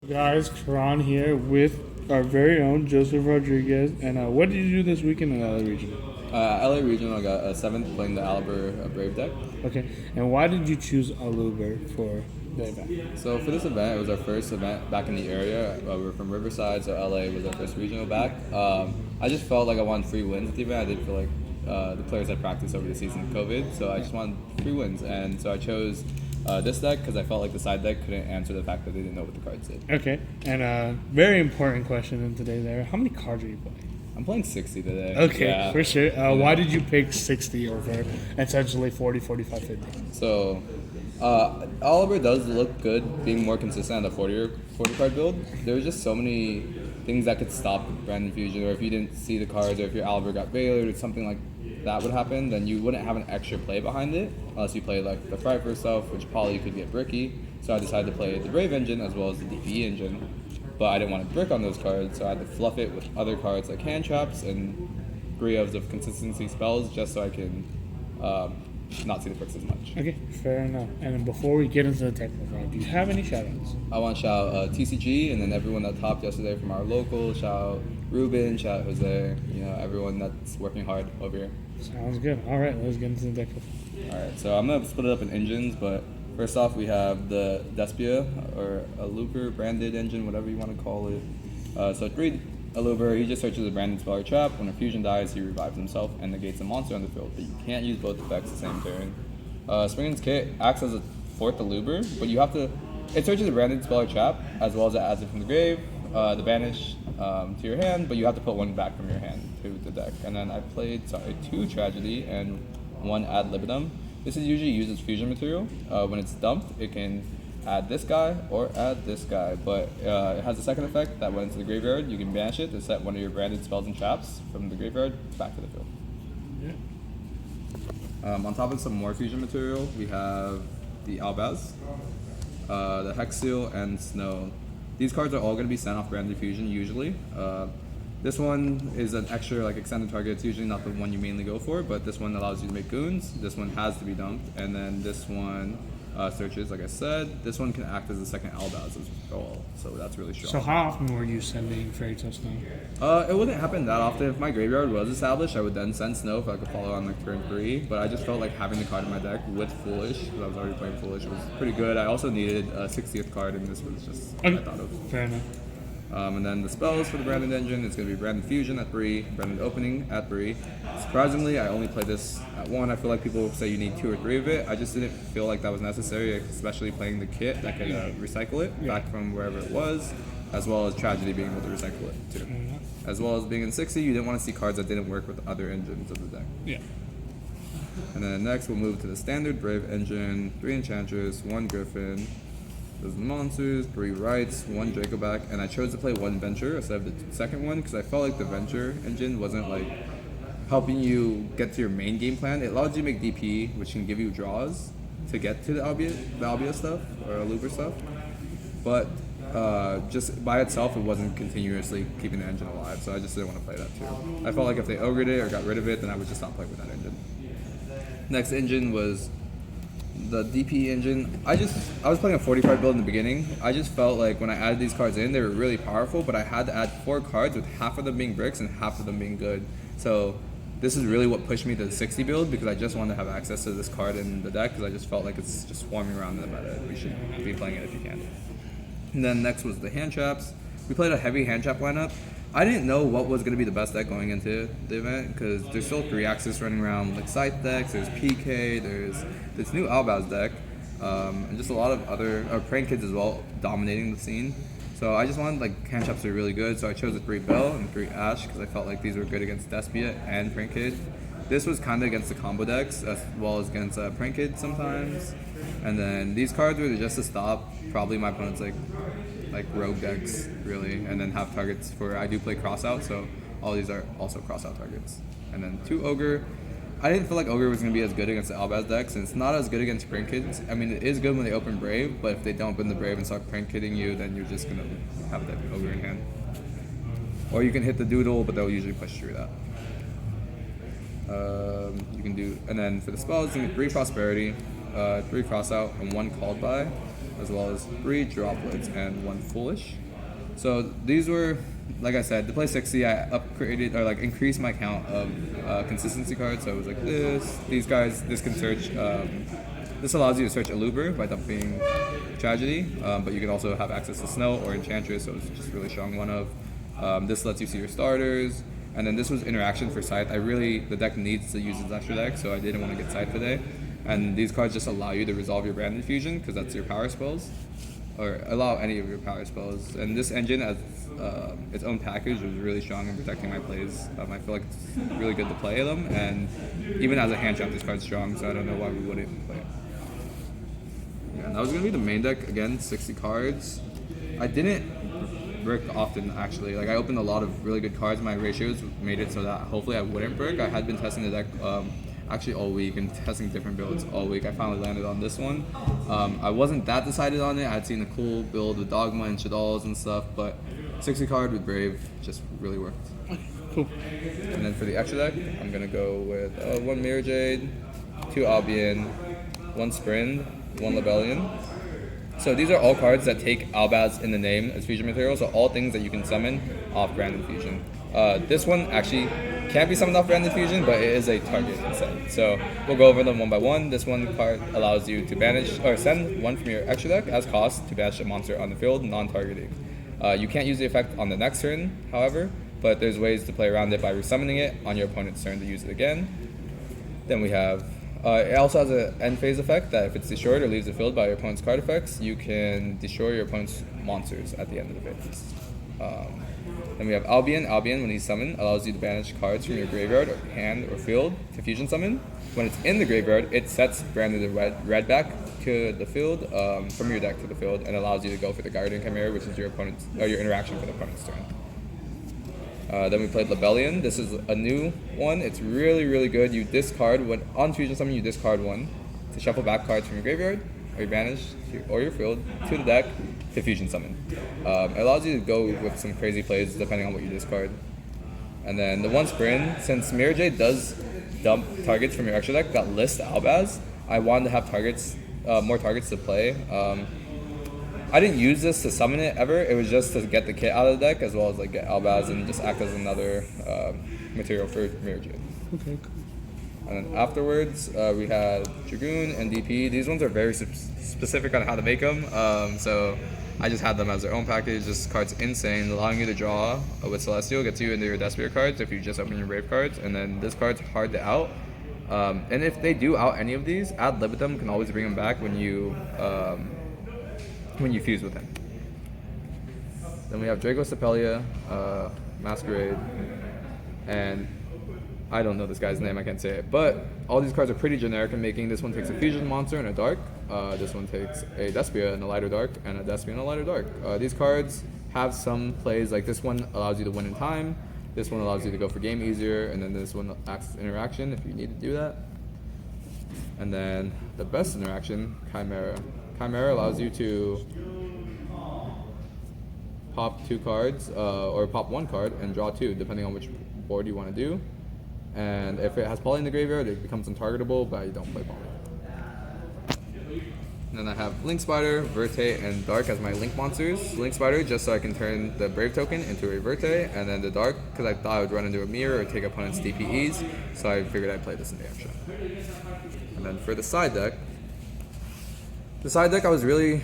Guys, Karan here with our very own Joseph Rodriguez. And what did you do this weekend in the LA region? LA Regional, I got a seventh playing the Despia Brave deck. Okay, and why did you choose Aluber for the event? So for this event, it was our first event back in the area. We were from Riverside, so LA was our first regional back. I just felt like I wanted free wins at the event. I didn't feel like the players had practiced over the season of COVID, so I just wanted free wins. And so I chose this deck because I felt like the side deck couldn't answer the fact that they didn't know what the cards did. Okay, and a very important question in today's era: how many cards are you playing? I'm playing 60 today. Okay, Yeah. for sure. Why did you pick 60 over essentially 40, 45, 50? So, Oliver does look good being more consistent on the 40 card build. There was just so many things that could stop Brandon Fusion, or if you didn't see the cards, or if your Oliver got bailored, or something like that would happen, then you wouldn't have an extra play behind it, unless you played like the Fright for stuff, which probably could get bricky. So I decided to play the Brave engine as well as the DPE engine. But I didn't want to brick on those cards, so I had to fluff it with other cards like hand traps and Grievous of consistency spells, just so I can not see the bricks as much. Okay, fair enough. And then before we get into the technical part, do you have any shoutouts? I want to shout TCG and then everyone that topped yesterday from our local. Shout Ruben, shout Jose, everyone that's working hard over here. Sounds good. All right, let's get into the technical. All right, so I'm gonna split it up in engines, but first off, we have the Despia, or a Looper branded engine, whatever you want to call it. So 3 Aluber, he just searches a branded spell or trap. When a fusion dies, he revives himself and negates a monster on the field, but you can't use both effects the same turn. Springen's Kit acts as a 4th Aluber, but you have to. It searches a branded spell or trap, as well as it adds it from the grave, the banish to your hand, but you have to put one back from your hand to the deck. And then I played 2 Tragedy and 1 Ad Libitum. This is usually used as fusion material. When it's dumped, it can add this guy or add this guy, but it has a second effect that when it's in the graveyard, you can banish it to set one of your branded spells and traps from the graveyard back to the field. Yeah. On top of some more fusion material, we have the Albaz, the Hex Seal, and Snow. These cards are all going to be sent off branded fusion usually. This one is an extra extended target. It's usually not the one you mainly go for, but this one allows you to make goons. This one has to be dumped, and then this one searches, like I said. This one can act as a second Albaz as well, so that's really strong. So how often were you sending Fairy Tale Snow? It wouldn't happen that often. If my graveyard was established, I would then send Snow if I could follow on turn 3, but I just felt like having the card in my deck with Foolish, because I was already playing Foolish, was pretty good. I also needed a 60th card, and this was just what I thought of. Fair enough. And then the spells for the Branded Engine, it's going to be Branded Fusion at 3, Branded Opening at 3. Surprisingly, I only played this at 1. I feel like people say you need 2 or 3 of it. I just didn't feel like that was necessary, especially playing the kit that could recycle it back from wherever it was, as well as Tragedy being able to recycle it too. As well as being in 60, you didn't want to see cards that didn't work with other engines of the deck. Yeah. And then next, we'll move to the standard Brave Engine, 3 Enchantress, 1 Griffin. Those are the monsters, 3 Rights, 1 Dracoback, and I chose to play 1 Venture instead of the second one because I felt like the Venture engine wasn't helping you get to your main game plan. It allows you to make DP, which can give you draws to get to the Albia stuff or Aluber stuff, but just by itself, it wasn't continuously keeping the engine alive, so I just didn't want to play that too. I felt like if they ogred it or got rid of it, then I would just stop playing with that engine. Next engine was the DP engine. I was playing a 40 card build in the beginning. I just felt like when I added these cards in, they were really powerful, but I had to add 4 cards with half of them being bricks and half of them being good. So this is really what pushed me to the 60 build, because I just wanted to have access to this card in the deck, because I just felt like it's just swarming around in the meta. We should be playing it if you can. And then next was the hand traps. We played a heavy hand trap lineup. I didn't know what was going to be the best deck going into the event, because there's still 3 Axis running around, like Scythe decks, there's PK, there's this new Albaz deck, and just a lot of other Prank Kids as well dominating the scene. So I just wanted hand traps to be really good, so I chose a 3 Bell and 3 Ash, because I felt like these were good against Despia and Prank Kid. This was kind of against the combo decks, as well as against Prank Kid sometimes. And then these cards were just to stop probably my opponent's rogue decks, really, and then have targets for, I do play crossout, so all these are also crossout targets. And then 2 Ogre. I didn't feel like Ogre was going to be as good against the Albaz decks, and it's not as good against Prank Kids. I mean, it is good when they open Brave, but if they don't open the Brave and start Prank Kidding you, then you're just going to have that Ogre in hand. Or you can hit the Doodle, but they'll usually push through that. You can do, and then for the spells, you can 3 Prosperity, 3 Crossout, and 1 Called By. as well as 3 droplets and 1 foolish. So these were, like I said, to play 60, I upgraded or like increased my count of consistency cards. So it was like these guys, this can search. This allows you to search Aluber by dumping Tragedy, but you can also have access to Snow or Enchantress, so it's just really strong one of. This lets you see your starters, and then this was interaction for Scythe. The deck needs to use its extra deck, so I didn't want to get Scythe today. And these cards just allow you to resolve your Brand Infusion, because that's your power spells, or allow any of your power spells. And this engine, as its own package, was really strong in protecting my plays. I feel like it's really good to play them, and even as a hand trap, this card's strong, so I don't know why we wouldn't play it. Yeah, and that was going to be the main deck. Again, 60 cards. I didn't brick often, actually. Like, I opened a lot of really good cards. My ratios made it so that hopefully I wouldn't brick. I had been testing the deck actually all week and testing different builds all week. I finally landed on this one. I wasn't that decided on it. I had seen a cool build with Dogma and Shaddolls and stuff, but 60 card with Brave just really worked. Cool. And then for the extra deck, I'm going to go with 1 Mirror Jade, 2 Albion, 1 Sprint, 1 Lebellion. So these are all cards that take Albaz in the name as fusion material, so all things that you can summon off Brand Infusion. This one actually can't be summoned off Brand Infusion, but it is a target instead. So we'll go over them one by one. This one card allows you to banish or send one from your extra deck as cost to banish a monster on the field, non-targeting. You can't use the effect on the next turn, however, but there's ways to play around it by resummoning it on your opponent's turn to use it again. Then we have it also has an end phase effect that if it's destroyed or leaves the field by your opponent's card effects, you can destroy your opponent's monsters at the end of the phase. Then we have Albion. Albion, when he's summoned, allows you to banish cards from your graveyard, or hand, or field to fusion summon. When it's in the graveyard, it sets branded red back to the field, from your deck to the field, and allows you to go for the Guardian Chimera, which is your opponent's or your interaction for the opponent's turn. Then we played Lebellion. This is a new one. It's really, really good. You discard, when on fusion summon, you discard 1 to shuffle back cards from your graveyard or your banish or your field to the deck to fusion summon. It allows you to go with some crazy plays depending on what you discard. And then the 1 Sprint, since Mirror Jade does dump targets from your extra deck that list Albaz, I wanted to have targets, more targets to play. I didn't use this to summon it ever. It was just to get the kit out of the deck, as well as like get Albaz and just act as another material for Mirror Jade. Okay, cool. And then afterwards, we had Dragoon and DP. These ones are very specific on how to make them. So I just had them as their own package. This card's insane, allowing you to draw with Celestial, gets you into your Despia cards if you just open your Brave cards. And then this card's hard to out. And if they do out any of these, Ad Libitum can always bring them back when you fuse with him. Then we have Draco Stapelia, Masquerade, and I don't know this guy's name, I can't say it, but all these cards are pretty generic in making. This one takes a fusion monster and a dark, this one takes a Despia and a lighter dark, and a Despia and a lighter dark. These cards have some plays, like this one allows you to win in time, this one allows you to go for game easier, and then this one acts as interaction if you need to do that. And then the best interaction, Chimera. Chimera allows you to pop 2 cards, or pop 1 card and draw 2, depending on which board you want to do. And if it has Poly in the graveyard, it becomes untargetable, but you don't play Poly. And then I have Link Spider, Verte, and Dark as my Link monsters. Link Spider, just so I can turn the Brave token into a Verte, and then the Dark, because I thought I would run into a mirror or take opponent's DPEs, so I figured I'd play this in the action. And then for the side deck, I was really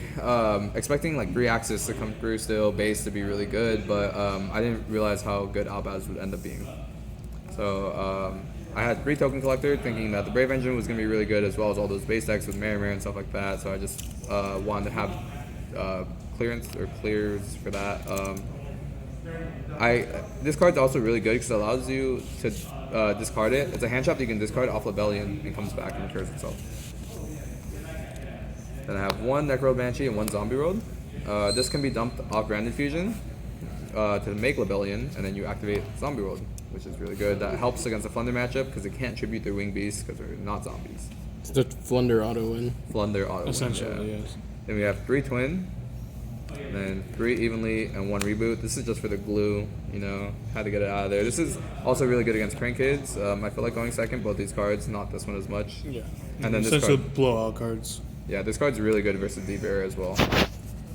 expecting like 3 Axis to come through still, base to be really good, but I didn't realize how good Albaz would end up being. So I had 3 Token Collector, thinking that the Brave engine was going to be really good, as well as all those base decks with Mirror and stuff like that, so I just wanted to have clearance or clears for that. This card's also really good because it allows you to discard it. It's a hand trap that you can discard off Lebellion and comes back and cures itself. Then I have 1 Necro Banshee and 1 Zombie Road. This can be dumped off Brand Infusion to make Lebellion, and then you activate Zombie Road, which is really good. That helps against the Flunder matchup because it can't tribute their Wing Beasts because they're not zombies. It's the Flunder auto win. Flunder auto Essentially, win, yeah. yes. Then we have 3 Twin, and then 3 Evenly, and 1 Reboot. This is just for the glue, you know, had to get it out of there. This is also really good against Crankkids. I feel like going second, both these cards, not this one as much. Yeah. And then this Essentially card, blowout cards. Yeah, this card's really good versus D-Bear as well.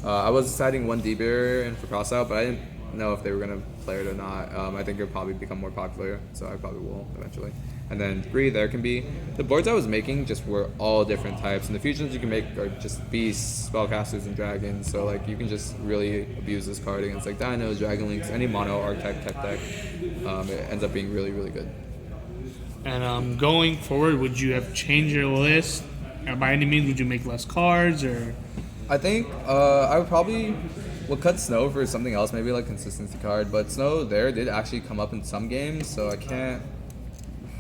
I was deciding one D-Bear in for crossout, but I didn't know if they were going to play it or not. I think it'll probably become more popular, so I probably will eventually. And then 3, there can be... The boards I was making just were all different types, and the fusions you can make are just beasts, spellcasters, and dragons, so like you can just really abuse this card against like dinos, dragon links, any mono archetype tech deck. It ends up being really, really good. And going forward, would you have changed your list? By any means, would you make less cards or? I think I would cut Snow for something else, maybe like consistency card. But Snow there did actually come up in some games, so I can't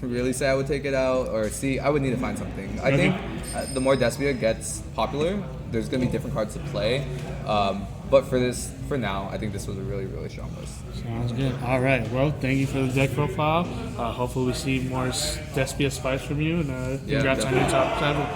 really say I would take it out or see. I would need to find something. I think the more Despia gets popular, there's gonna be different cards to play. But for now, I think this was a really, really strong list. Sounds good. All right. Well, thank you for the deck profile. Hopefully, we see more Despia Spice from you, and congrats on your top 7.